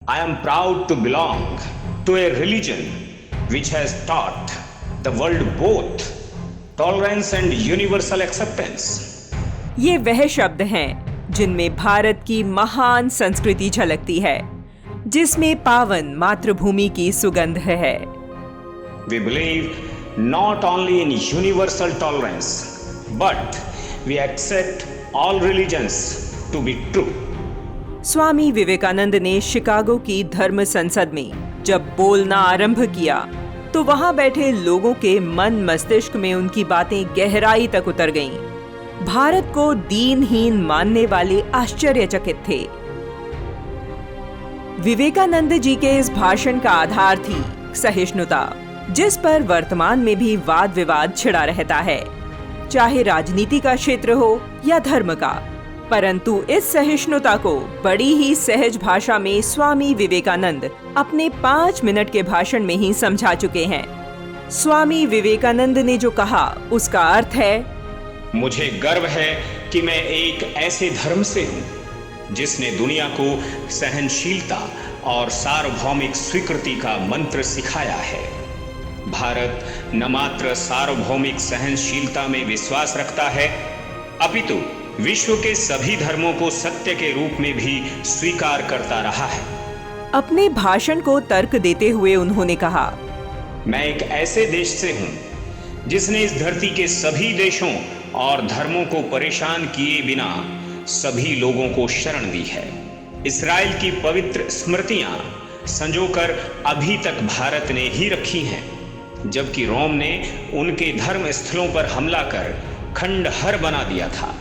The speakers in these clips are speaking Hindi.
I am proud to belong to a religion which has taught the world both tolerance and universal acceptance. ये वह शब्द हैं जिनमें भारत की महान संस्कृति झलकती है, जिसमें पावन मातृभूमि की सुगंध है। We believe not only in universal tolerance, but we accept all religions to be true. Swami Vivekananda ने शिकागो की धर्म संसद में जब बोलना आरंभ किया तो वहां बैठे लोगों के मन मस्तिष्क में उनकी बातें गहराई तक उतर गईं। भारत को दीनहीन मानने वाले आश्चर्यचकित थे। विवेकानंद जी के इस भाषण का आधार थी सहिष्णुता, जिस पर वर्तमान में भी वाद विवाद छिड़ा रहता है, चाहे राजनीति का क्षेत्र हो या धर्म का। परंतु इस सहिष्णुता को बड़ी ही सहज भाषा में स्वामी विवेकानंद अपने 5 मिनट के भाषण में ही समझा चुके हैं। स्वामी विवेकानंद ने जो कहा उसका अर्थ है, मुझे गर्व है कि मैं एक ऐसे धर्म से हूँ जिसने दुनिया को सहनशीलता और सार्वभौमिक स्वीकृति का मंत्र सिखाया है। भारत न मात्र सार्वभौमिक सहनशीलता में विश्वास रखता है, अपितु विश्व के सभी धर्मों को सत्य के रूप में भी स्वीकार करता रहा है। अपने भाषण को तर्क देते हुए उन्होंने कहा, मैं एक ऐसे देश से हूं जिसने इस धरती के सभी देशों और धर्मों को परेशान किए बिना सभी लोगों को शरण दी है। इस्राएल की पवित्र स्मृतियां संजोकर अभी तक भारत ने ही रखी हैं, जबकि रोम ने उनके धर्म स्थलों पर हमला कर खंडहर बना दिया था।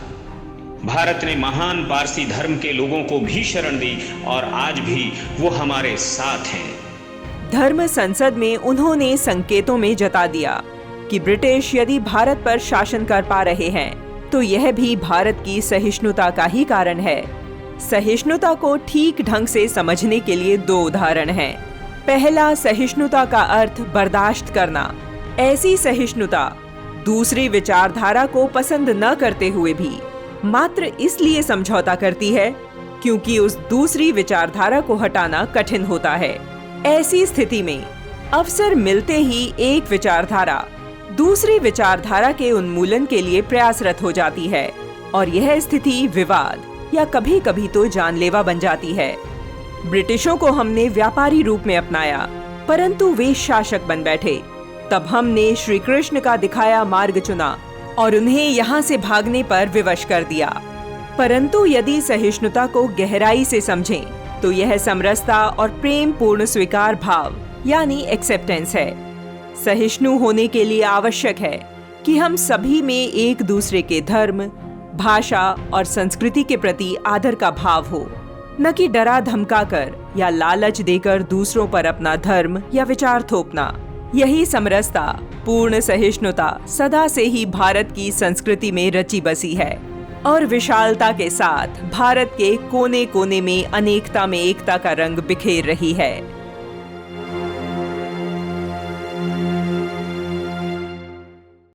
भारत ने महान पारसी धर्म के लोगों को भी शरण दी और आज भी वो हमारे साथ हैं। धर्म संसद में उन्होंने संकेतों में जता दिया कि ब्रिटिश यदि भारत पर शासन कर पा रहे हैं तो यह भी भारत की सहिष्णुता का ही कारण है। सहिष्णुता को ठीक ढंग से समझने के लिए 2 उदाहरण हैं। पहला, सहिष्णुता का अर्थ बर्दाश्त करना। ऐसी सहिष्णुता दूसरी विचारधारा को पसंद न करते हुए भी मात्र इसलिए समझौता करती है क्योंकि उस दूसरी विचारधारा को हटाना कठिन होता है। ऐसी स्थिति में अवसर मिलते ही एक विचारधारा दूसरी विचारधारा के उन्मूलन के लिए प्रयासरत हो जाती है और यह स्थिति विवाद या कभी कभी तो जानलेवा बन जाती है। ब्रिटिशों को हमने व्यापारी रूप में अपनाया, परंतु वे शासक बन बैठे। तब हमने श्री कृष्ण का दिखाया मार्ग चुना और उन्हें यहाँ से भागने पर विवश कर दिया। परंतु यदि सहिष्णुता को गहराई से समझें तो यह समरसता और प्रेम पूर्ण स्वीकार भाव यानी एक्सेप्टेंस है। सहिष्णु होने के लिए आवश्यक है कि हम सभी में एक दूसरे के धर्म, भाषा और संस्कृति के प्रति आदर का भाव हो, न कि डरा धमकाकर या लालच देकर दूसरों पर अपना धर्म या विचार थोपना। यही समरसता, पूर्ण सहिष्णुता सदा से ही भारत की संस्कृति में रची बसी है और विशालता के साथ भारत के कोने कोने में अनेकता में एकता का रंग बिखेर रही है।